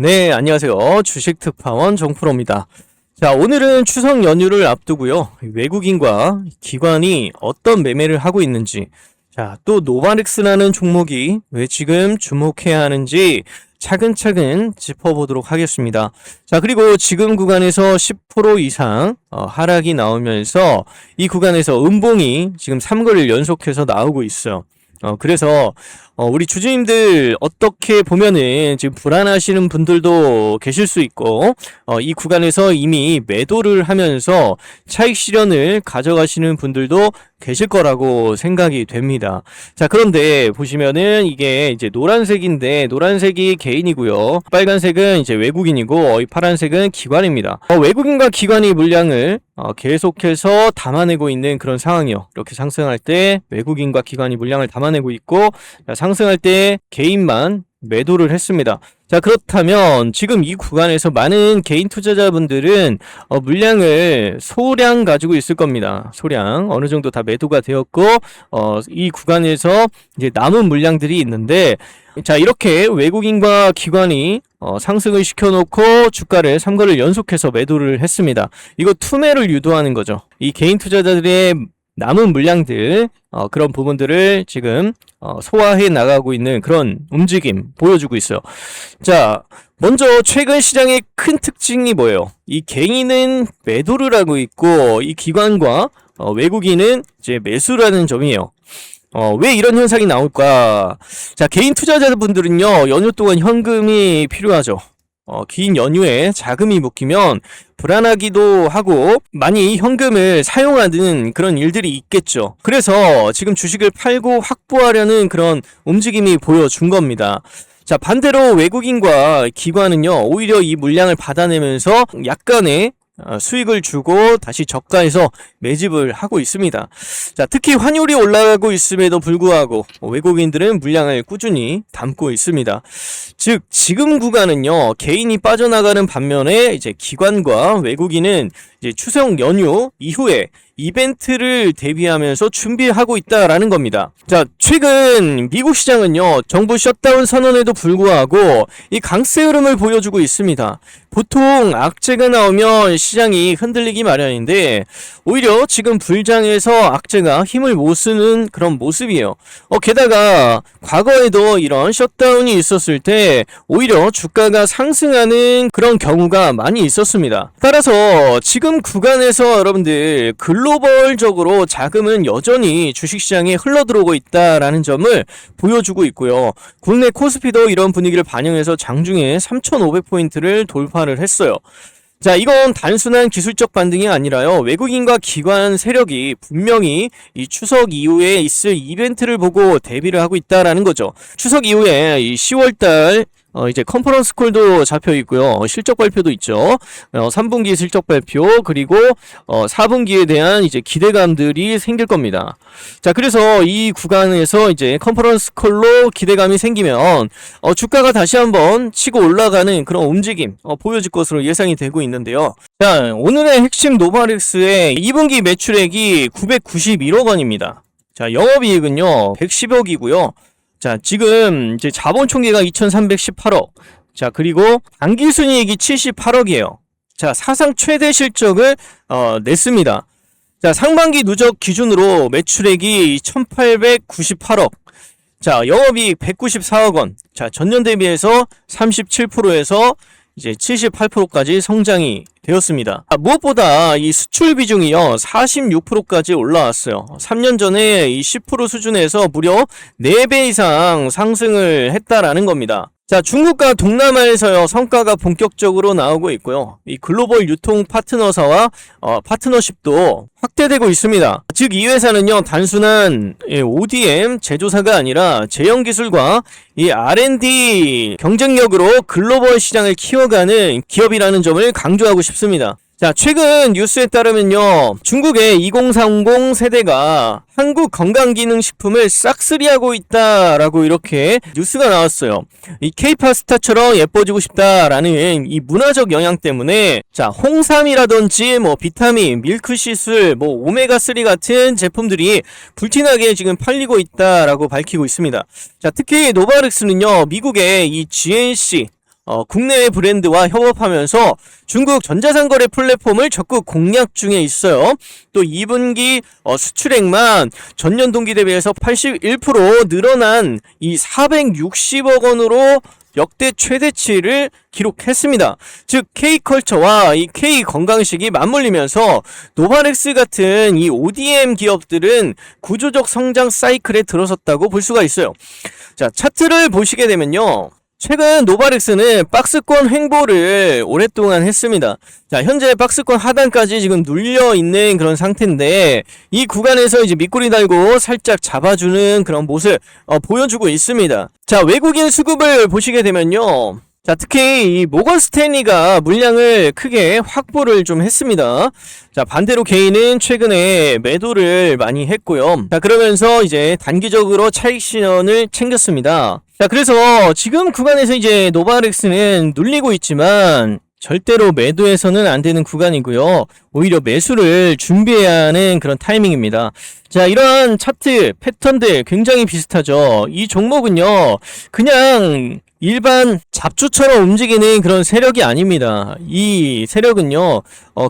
네, 안녕하세요. 주식 특파원 정프로입니다. 자, 오늘은 추석 연휴를 앞두고요. 외국인과 기관이 어떤 매매를 하고 있는지, 자, 또 노바렉스라는 종목이 왜 지금 주목해야 하는지 차근차근 짚어보도록 하겠습니다. 자, 그리고 지금 구간에서 10% 이상 하락이 나오면서 이 구간에서 음봉이 지금 3거래일 연속해서 나오고 있어요. 그래서 우리 주주님들 어떻게 보면은 지금 불안하시는 분들도 계실 수 있고 이 구간에서 이미 매도를 하면서 차익 실현을 가져가시는 분들도 계실 거라고 생각이 됩니다. 자, 그런데 보시면은 이게 이제 노란색인데 노란색이 개인이고요. 빨간색은 이제 외국인이고 이 파란색은 기관입니다. 외국인과 기관이 물량을 계속해서 담아내고 있는 그런 상황이요. 이렇게 상승할 때 외국인과 기관이 물량을 담아내고 있고 상승할 때 개인만 매도를 했습니다. 자, 그렇다면 지금 이 구간에서 많은 개인 투자자분들은 물량을 소량 가지고 있을 겁니다. 소량 어느 정도 다 매도가 되었고 이 구간에서 이제 남은 물량들이 있는데, 자, 이렇게 외국인과 기관이 상승을 시켜놓고 주가를 3거래일 연속해서 매도를 했습니다. 이거 투매를 유도하는 거죠. 이 개인 투자자들의 남은 물량들 그런 부분들을 지금 소화해 나가고 있는 그런 움직임 보여주고 있어요. 자, 먼저 최근 시장의 큰 특징이 뭐예요? 이 개인은 매도를 하고 있고 이 기관과 외국인은 이제 매수라는 점이에요. 왜 이런 현상이 나올까? 자, 개인 투자자분들은요, 연휴 동안 현금이 필요하죠. 긴 연휴에 자금이 묶이면 불안하기도 하고 많이 현금을 사용하는 그런 일들이 있겠죠. 그래서 지금 주식을 팔고 확보하려는 그런 움직임이 보여준 겁니다. 자, 반대로 외국인과 기관은요, 오히려 이 물량을 받아내면서 약간의 수익을 주고 다시 저가에서 매집을 하고 있습니다. 자, 특히 환율이 올라가고 있음에도 불구하고 외국인들은 물량을 꾸준히 담고 있습니다. 즉, 지금 구간은요, 개인이 빠져나가는 반면에 이제 기관과 외국인은 이제 추석 연휴 이후에 이벤트를 대비하면서 준비하고 있다라는 겁니다. 자, 최근 미국 시장은요, 정부 셧다운 선언에도 불구하고 이 강세 흐름을 보여주고 있습니다. 보통 악재가 나오면 시장이 흔들리기 마련인데 오히려 지금 불장에서 악재가 힘을 못 쓰는 그런 모습이에요. 게다가 과거에도 이런 셧다운이 있었을 때 오히려 주가가 상승하는 그런 경우가 많이 있었습니다. 따라서 지금 구간에서 여러분들 글로벌적으로 자금은 여전히 주식시장에 흘러들어오고 있다라는 점을 보여주고 있고요. 국내 코스피도 이런 분위기를 반영해서 장중에 3,500포인트를 돌파를 했어요. 자, 이건 단순한 기술적 반등이 아니라요, 외국인과 기관 세력이 분명히 이 추석 이후에 있을 이벤트를 보고 대비를 하고 있다라는 거죠. 추석 이후에 이 10월달 이제 컨퍼런스 콜도 잡혀 있고요. 실적 발표도 있죠. 3분기 실적 발표, 그리고 4분기에 대한 이제 기대감들이 생길 겁니다. 자, 그래서 이 구간에서 이제 컨퍼런스 콜로 기대감이 생기면 주가가 다시 한번 치고 올라가는 그런 움직임 보여질 것으로 예상이 되고 있는데요. 자, 오늘의 핵심 노바렉스의 2분기 매출액이 991억 원입니다. 자, 영업이익은요 110억이고요. 자, 지금 이제 자본 총계가 2,318억. 자, 그리고 당기순이익이 78억이에요. 자, 사상 최대 실적을 냈습니다. 자, 상반기 누적 기준으로 매출액이 1,898억. 자, 영업이익 194억 원. 자, 전년 대비해서 37%에서 이제 78%까지 성장이 되었습니다. 무엇보다 이 수출 비중이요 46%까지 올라왔어요. 3년 전에 이 10% 수준에서 무려 4배 이상 상승을 했다라는 겁니다. 자, 중국과 동남아에서요 성과가 본격적으로 나오고 있고요. 이 글로벌 유통 파트너사와 파트너십도 확대되고 있습니다. 즉, 이 회사는요 단순한 ODM 제조사가 아니라 제형 기술과 이 R&D 경쟁력으로 글로벌 시장을 키워가는 기업이라는 점을 강조하고 싶습니다. 자, 최근 뉴스에 따르면요, 중국의 2030 세대가 한국 건강기능식품을 싹쓸이하고 있다라고 이렇게 뉴스가 나왔어요. 이 K-파스타처럼 예뻐지고 싶다라는 이 문화적 영향 때문에, 자, 홍삼이라든지 뭐 비타민, 밀크시슬, 뭐 오메가3 같은 제품들이 불티나게 지금 팔리고 있다라고 밝히고 있습니다. 자, 특히 노바렉스는요, 미국의 이 GNC 국내외 브랜드와 협업하면서 중국 전자상거래 플랫폼을 적극 공략 중에 있어요. 또 2분기 수출액만 전년 동기 대비해서 81% 늘어난 이 460억 원으로 역대 최대치를 기록했습니다. 즉 K컬처와 이 K건강식이 맞물리면서 노바렉스 같은 이 ODM 기업들은 구조적 성장 사이클에 들어섰다고 볼 수가 있어요. 자, 차트를 보시게 되면요. 최근 노바렉스는 박스권 횡보를 오랫동안 했습니다. 자, 현재 박스권 하단까지 지금 눌려 있는 그런 상태인데 이 구간에서 이제 밑꼬리 달고 살짝 잡아주는 그런 모습 보여주고 있습니다. 자, 외국인 수급을 보시게 되면요. 자, 특히 이 모건 스탠리가 물량을 크게 확보를 좀 했습니다. 자, 반대로 개인은 최근에 매도를 많이 했고요. 자, 그러면서 이제 단기적으로 차익 실현을 챙겼습니다. 자, 그래서 지금 구간에서 이제 노바렉스는 눌리고 있지만 절대로 매도해서는 안 되는 구간이고요. 오히려 매수를 준비해야 하는 그런 타이밍입니다. 자, 이러한 차트 패턴들 굉장히 비슷하죠. 이 종목은요, 그냥 일반 잡초처럼 움직이는 그런 세력이 아닙니다. 이 세력은요,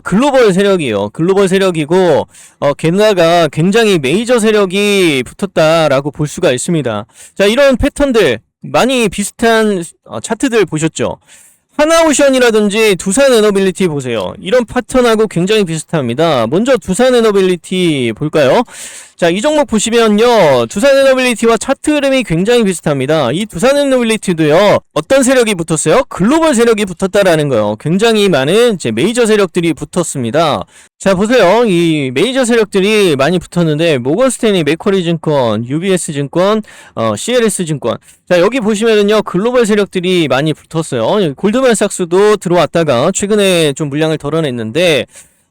글로벌 세력이에요. 글로벌 세력이고, 게다가 굉장히 메이저 세력이 붙었다라고 볼 수가 있습니다. 자, 이런 패턴들, 많이 비슷한 차트들 보셨죠? 하나오션이라든지 두산에너빌리티 보세요. 이런 패턴하고 굉장히 비슷합니다. 먼저 두산에너빌리티 볼까요? 자, 이 종목 보시면요. 두산에너빌리티와 차트 흐름이 굉장히 비슷합니다. 이 두산에너빌리티도요. 어떤 세력이 붙었어요? 글로벌 세력이 붙었다라는 거예요. 굉장히 많은 이제 메이저 세력들이 붙었습니다. 자, 보세요. 이 메이저 세력들이 많이 붙었는데 모건스탠리, 맥쿼리 증권, UBS 증권, CLS 증권. 자, 여기 보시면은요. 글로벌 세력들이 많이 붙었어요. 골드만삭스도 들어왔다가 최근에 좀 물량을 덜어냈는데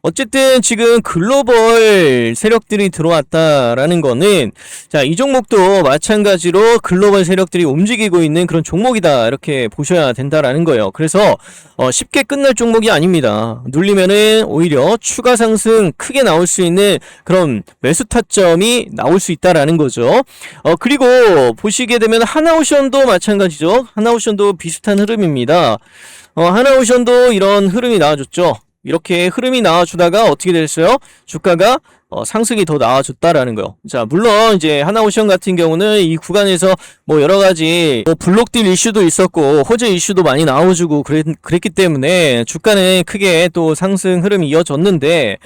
어쨌든 지금 글로벌 세력들이 들어왔다라는 거는 자, 이 종목도 마찬가지로 글로벌 세력들이 움직이고 있는 그런 종목이다 이렇게 보셔야 된다라는 거예요. 그래서 쉽게 끝날 종목이 아닙니다. 눌리면은 오히려 추가 상승 크게 나올 수 있는 그런 매수 타점이 나올 수 있다라는 거죠. 그리고 보시게 되면 하나오션도 마찬가지죠. 하나오션도 비슷한 흐름입니다. 하나오션도 이런 흐름이 나와줬죠. 이렇게 흐름이 나와주다가 어떻게 됐어요? 주가가 상승이 더 나와줬다라는 거요. 자, 물론 이제 하나오션 같은 경우는 이 구간에서 뭐 여러 가지 블록딜 이슈도 있었고 호재 이슈도 많이 나와주고 그랬기 때문에 주가는 크게 또 상승 흐름이 이어졌는데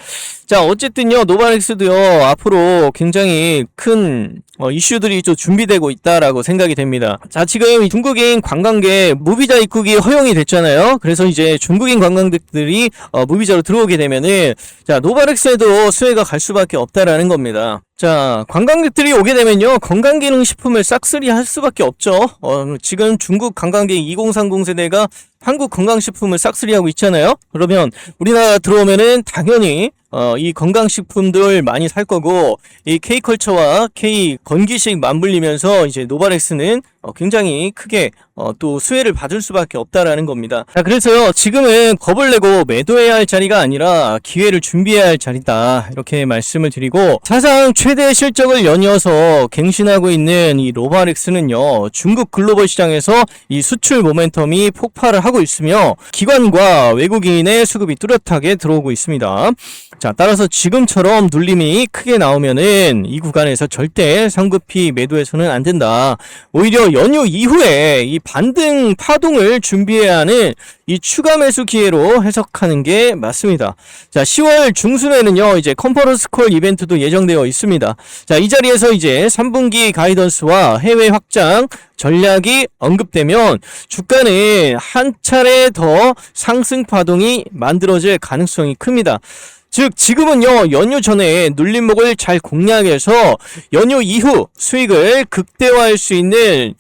자, 어쨌든요, 노바렉스도요, 앞으로 굉장히 큰 이슈들이 좀 준비되고 있다라고 생각이 됩니다. 자, 지금 중국인 관광객 무비자 입국이 허용이 됐잖아요. 그래서 이제 중국인 관광객들이 무비자로 들어오게 되면은 자, 노바렉스에도 수혜가 갈 수밖에 없다라는 겁니다. 자, 관광객들이 오게 되면요, 건강기능식품을 싹쓸이 할 수밖에 없죠. 지금 중국 관광객 2030 세대가 한국 건강식품을 싹쓸이 하고 있잖아요. 그러면 우리나라 들어오면은 당연히 이 건강식품들 많이 살 거고 이 K컬처와 K건기식 맞물리면서 이제 노바렉스는 굉장히 크게 또 수혜를 받을 수밖에 없다라는 겁니다. 자, 그래서요, 지금은 겁을 내고 매도해야 할 자리가 아니라 기회를 준비해야 할 자리다 이렇게 말씀을 드리고 사상 최대 실적을 연이어서 갱신하고 있는 이 노바렉스는요, 중국 글로벌 시장에서 이 수출 모멘텀이 폭발을 하고 있으며 기관과 외국인의 수급이 뚜렷하게 들어오고 있습니다. 자, 따라서 지금처럼 눌림이 크게 나오면은 이 구간에서 절대 성급히 매도해서는 안 된다. 오히려 연휴 이후에 이 반등 파동을 준비해야 하는 이 추가 매수 기회로 해석하는 게 맞습니다. 자, 10월 중순에는요, 이제 컨퍼런스 콜 이벤트도 예정되어 있습니다. 자, 이 자리에서 이제 3분기 가이던스와 해외 확장 전략이 언급되면 주가는 한 차례 더 상승 파동이 만들어질 가능성이 큽니다. 즉 지금은요, 연휴 전에 눌림목을 잘 공략해서 연휴 이후 수익을 극대화할 수 있는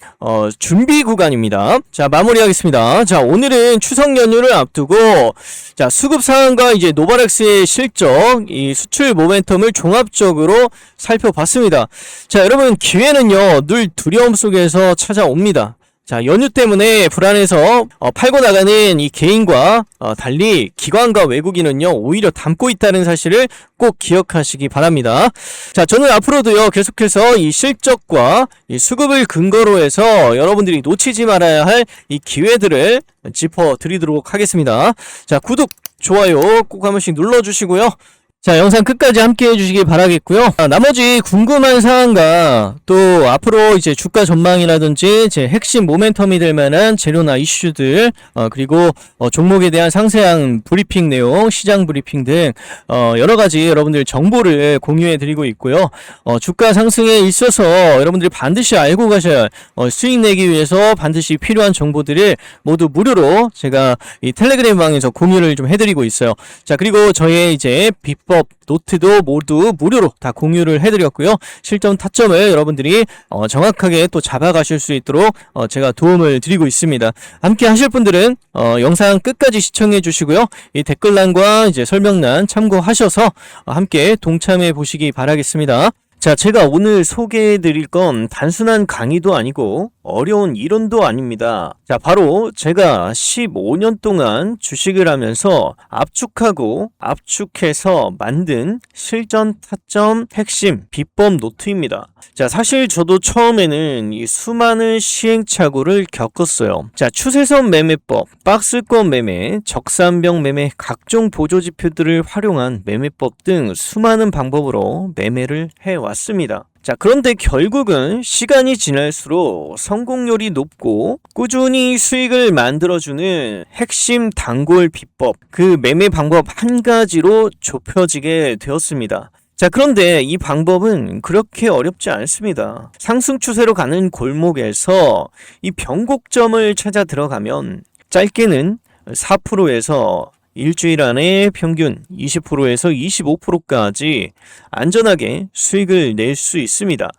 준비 구간입니다. 자, 마무리하겠습니다. 자, 오늘은 추석 연휴를 앞두고 자, 수급 상황과 이제 노바렉스의 실적, 이 수출 모멘텀을 종합적으로 살펴봤습니다. 자, 여러분, 기회는요 늘 두려움 속에서 찾아옵니다. 자, 연휴 때문에 불안해서 팔고 나가는 이 개인과 달리 기관과 외국인은요, 오히려 담고 있다는 사실을 꼭 기억하시기 바랍니다. 자, 저는 앞으로도요, 계속해서 이 실적과 이 수급을 근거로 해서 여러분들이 놓치지 말아야 할 이 기회들을 짚어드리도록 하겠습니다. 자, 구독, 좋아요 꼭 한 번씩 눌러주시고요. 자, 영상 끝까지 함께 해주시기 바라겠고요. 나머지 궁금한 사항과 또 앞으로 이제 주가 전망이라든지 제 핵심 모멘텀이 될 만한 재료나 이슈들, 그리고 종목에 대한 상세한 브리핑 내용, 시장 브리핑 등 여러 가지 여러분들 정보를 공유해 드리고 있고요. 주가 상승에 있어서 여러분들이 반드시 알고 가셔야 할 수익 내기 위해서 반드시 필요한 정보들을 모두 무료로 제가 이 텔레그램 방에서 공유를 좀 해드리고 있어요. 자, 그리고 저의 이제 비법 노트도 모두 무료로 다 공유를 해드렸고요. 실전 타점을 여러분들이 정확하게 또 잡아가실 수 있도록 제가 도움을 드리고 있습니다. 함께 하실 분들은 영상 끝까지 시청해 주시고요. 이 댓글란과 이제 설명란 참고하셔서 함께 동참해 보시기 바라겠습니다. 자, 제가 오늘 소개해 드릴 건 단순한 강의도 아니고 어려운 이론도 아닙니다. 자, 바로 제가 15년 동안 주식을 하면서 압축하고 압축해서 만든 실전 타점 핵심 비법 노트입니다. 자, 사실 저도 처음에는 이 수많은 시행착오를 겪었어요. 자, 추세선 매매법, 박스권 매매, 적산병 매매, 각종 보조지표들을 활용한 매매법 등 수많은 방법으로 매매를 해왔습니다. 자, 그런데 결국은 시간이 지날수록 성공률이 높고 꾸준히 수익을 만들어주는 핵심 단골 비법, 그 매매 방법 한 가지로 좁혀지게 되었습니다. 자, 그런데 이 방법은 그렇게 어렵지 않습니다. 상승 추세로 가는 골목에서 이 변곡점을 찾아 들어가면 짧게는 4%에서 일주일 안에 평균 20%에서 25%까지 안전하게 수익을 낼 수 있습니다.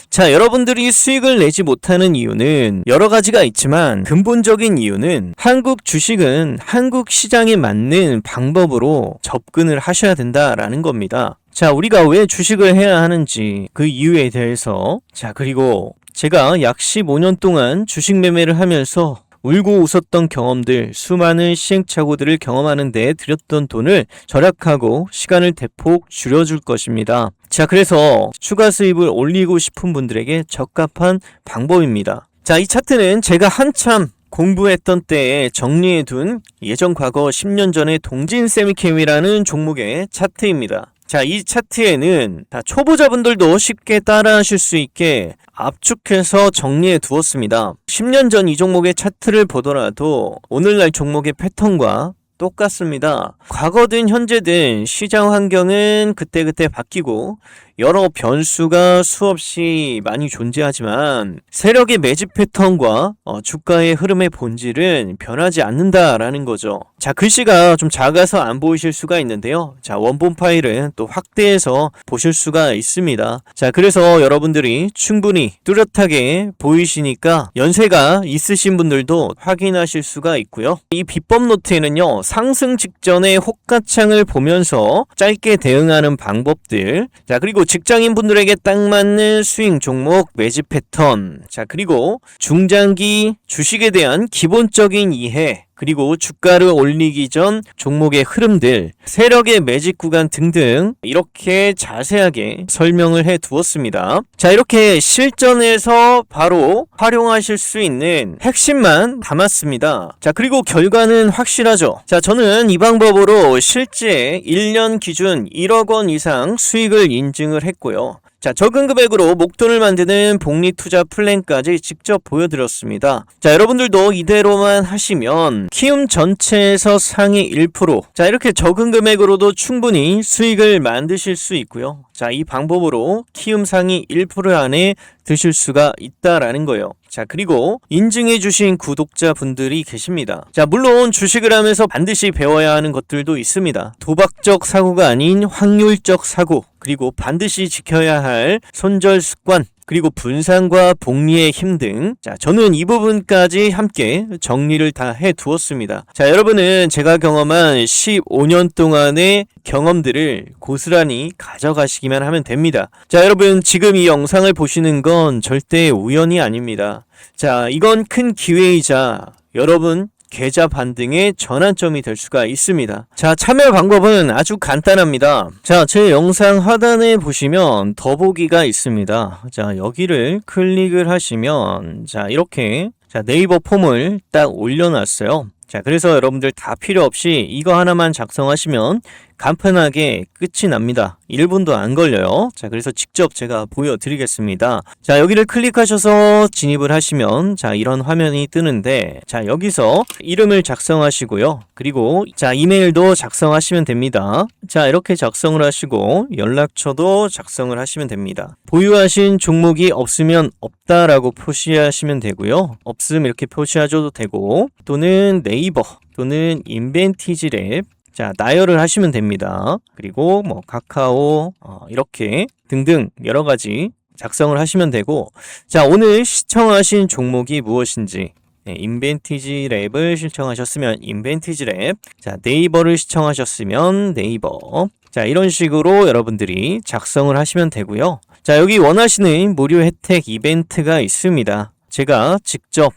자, 여러분들이 수익을 내지 못하는 이유는 여러 가지가 있지만 근본적인 이유는 한국 주식은 한국 시장에 맞는 방법으로 접근을 하셔야 된다라는 겁니다. 자, 우리가 왜 주식을 해야 하는지 그 이유에 대해서, 자, 그리고 제가 약 15년 동안 주식 매매를 하면서 울고 웃었던 경험들, 수많은 시행착오들을 경험하는 데 들였던 돈을 절약하고 시간을 대폭 줄여줄 것입니다. 자, 그래서 추가 수입을 올리고 싶은 분들에게 적합한 방법입니다. 자, 이 차트는 제가 한참 공부했던 때에 정리해둔 예전 과거 10년 전의 동진 세미캠이라는 종목의 차트입니다. 자, 이 차트에는 다 초보자분들도 쉽게 따라하실 수 있게 압축해서 정리해 두었습니다. 10년 전 이 종목의 차트를 보더라도 오늘날 종목의 패턴과 똑같습니다. 과거든 현재든 시장 환경은 그때그때 바뀌고 여러 변수가 수없이 많이 존재하지만 세력의 매집 패턴과 주가의 흐름의 본질은 변하지 않는다라는 거죠. 자, 글씨가 좀 작아서 안 보이실 수가 있는데요. 자, 원본 파일은 또 확대해서 보실 수가 있습니다. 자, 그래서 여러분들이 충분히 뚜렷하게 보이시니까 연세가 있으신 분들도 확인하실 수가 있고요. 이 비법 노트에는요, 상승 직전에 호가창을 보면서 짧게 대응하는 방법들, 자, 그리고 직장인 분들에게 딱 맞는 수익 종목 매집 패턴, 자, 그리고 중장기 주식에 대한 기본적인 이해, 그리고 주가를 올리기 전 종목의 흐름들, 세력의 매집 구간 등등 이렇게 자세하게 설명을 해 두었습니다. 자, 이렇게 실전에서 바로 활용하실 수 있는 핵심만 담았습니다. 자, 그리고 결과는 확실하죠. 자, 저는 이 방법으로 실제 1년 기준 1억 원 이상 수익을 인증을 했고요. 자, 적은 금액으로 목돈을 만드는 복리투자 플랜까지 직접 보여드렸습니다. 자, 여러분들도 이대로만 하시면 키움 전체에서 상위 1%, 자, 이렇게 적은 금액으로도 충분히 수익을 만드실 수 있고요. 자, 이 방법으로 키움 상위 1% 안에 드실 수가 있다라는 거예요. 자, 그리고 인증해주신 구독자분들이 계십니다. 자, 물론 주식을 하면서 반드시 배워야 하는 것들도 있습니다. 도박적 사고가 아닌 확률적 사고, 그리고 그리고 반드시 지켜야 할 손절 습관, 그리고 분산과 복리의 힘 등, 자, 저는 이 부분까지 함께 정리를 다 해두었습니다. 자, 여러분은 제가 경험한 15년 동안의 경험들을 고스란히 가져가시기만 하면 됩니다. 자, 여러분 지금 이 영상을 보시는 건 절대 우연이 아닙니다. 자, 이건 큰 기회이자 여러분 계좌 반등의 전환점이 될 수가 있습니다. 자, 참여 방법은 아주 간단합니다. 자, 제 영상 하단에 보시면 더보기가 있습니다. 자, 여기를 클릭을 하시면 자, 이렇게 자, 네이버 폼을 딱 올려놨어요. 자, 그래서 여러분들 다 필요 없이 이거 하나만 작성하시면 간편하게 끝이 납니다. 1분도 안 걸려요. 자, 그래서 직접 제가 보여드리겠습니다. 자, 여기를 클릭하셔서 진입을 하시면 자, 이런 화면이 뜨는데 자, 여기서 이름을 작성하시고요. 그리고 자, 이메일도 작성하시면 됩니다. 자, 이렇게 작성을 하시고 연락처도 작성을 하시면 됩니다. 보유하신 종목이 없으면 없다라고 표시하시면 되고요. 없음 이렇게 표시하셔도 되고 또는 네이버 또는 인벤티지랩 자, 나열을 하시면 됩니다. 그리고 뭐 카카오 이렇게 등등 여러 가지 작성을 하시면 되고 자, 오늘 시청하신 종목이 무엇인지 네, 인벤티지 랩을 신청하셨으면 인벤티지 랩 자, 네이버를 시청하셨으면 네이버 자, 이런 식으로 여러분들이 작성을 하시면 되고요. 자, 여기 원하시는 무료 혜택 이벤트가 있습니다. 제가 직접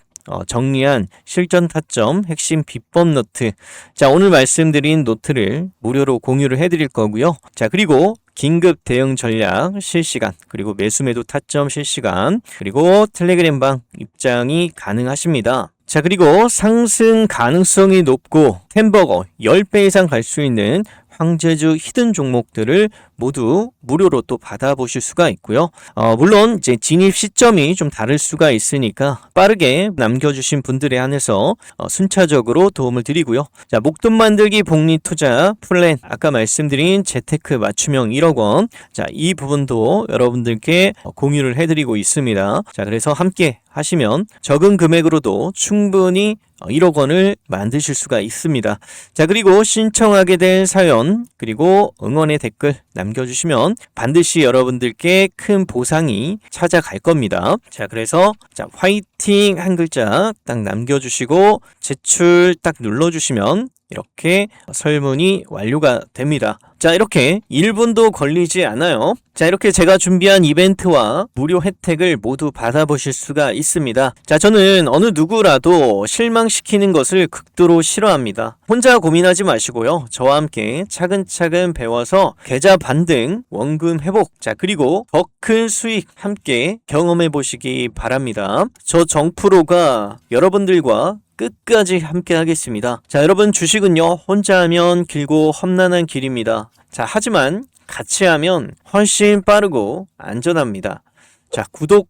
정리한 실전 타점 핵심 비법 노트 자, 오늘 말씀드린 노트를 무료로 공유를 해드릴 거고요. 자, 그리고 긴급 대응 전략 실시간 그리고 매수 매도 타점 실시간 그리고 텔레그램방 입장이 가능하십니다. 자, 그리고 상승 가능성이 높고 햄버거 10배 이상 갈 수 있는 황제주 히든 종목들을 모두 무료로 또 받아보실 수가 있고요. 물론 이제 진입 시점이 좀 다를 수가 있으니까 빠르게 남겨주신 분들에 한해서 순차적으로 도움을 드리고요. 자, 목돈 만들기 복리 투자 플랜 아까 말씀드린 재테크 맞춤형 1억 원. 자, 이 부분도 여러분들께 공유를 해드리고 있습니다. 자, 그래서 함께 하시면 적은 금액으로도 충분히 1억 원을 만드실 수가 있습니다. 자, 그리고 신청하게 될 사연 그리고 응원의 댓글 남겨주시면 반드시 여러분들께 큰 보상이 찾아갈 겁니다. 자, 그래서 자, 화이팅 한 글자 딱 남겨주시고 제출 딱 눌러주시면 이렇게 설문이 완료가 됩니다. 자, 이렇게 1분도 걸리지 않아요. 자, 이렇게 제가 준비한 이벤트와 무료 혜택을 모두 받아보실 수가 있습니다. 자, 저는 어느 누구라도 실망시키는 것을 극도로 싫어합니다. 혼자 고민하지 마시고요. 저와 함께 차근차근 배워서 계좌 반등, 원금 회복, 자, 그리고 더 큰 수익 함께 경험해 보시기 바랍니다. 저 정프로가 여러분들과 끝까지 함께 하겠습니다. 자, 여러분 주식은요, 혼자 하면 길고 험난한 길입니다. 자, 하지만 같이 하면 훨씬 빠르고 안전합니다. 자, 구독,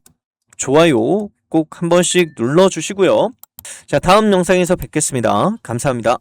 좋아요 꼭 한 번씩 눌러주시고요. 자, 다음 영상에서 뵙겠습니다. 감사합니다.